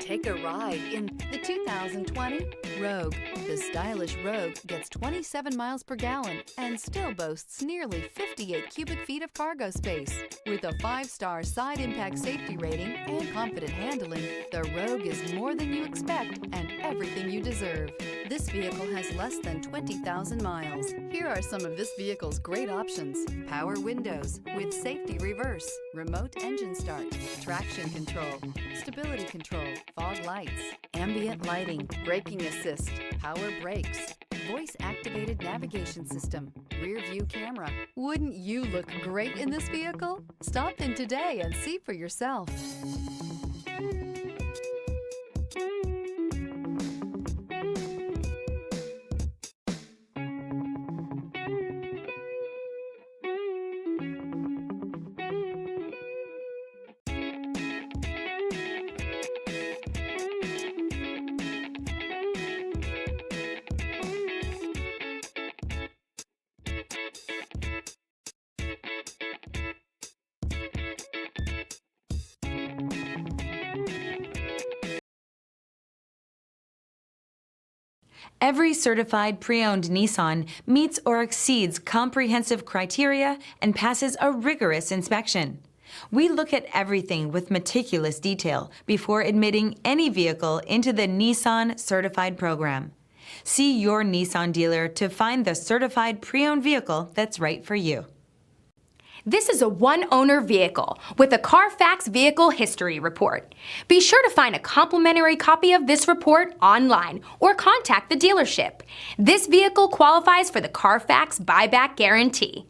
Take a ride in the 2020 Rogue. The stylish Rogue gets 27 miles per gallon and still boasts nearly 58 cubic feet of cargo space. With a 5-star side impact safety rating and confident handling, the Rogue is more than you expect and everything you deserve. This vehicle has less than 20,000 miles. Here are some of this vehicle's great options: power windows with safety reverse, remote engine start, traction control, stability control, fog lights, ambient lighting, braking assist, power brakes, voice-activated navigation system, rear view camera. Wouldn't you look great in this vehicle? Stop in today and see for yourself. Every certified pre-owned Nissan meets or exceeds comprehensive criteria and passes a rigorous inspection. We look at everything with meticulous detail before admitting any vehicle into the Nissan Certified program. See your Nissan dealer to find the certified pre-owned vehicle that's right for you. This is a one-owner vehicle with a Carfax Vehicle History Report. Be sure to find a complimentary copy of this report online or contact the dealership. This vehicle qualifies for the Carfax Buyback Guarantee.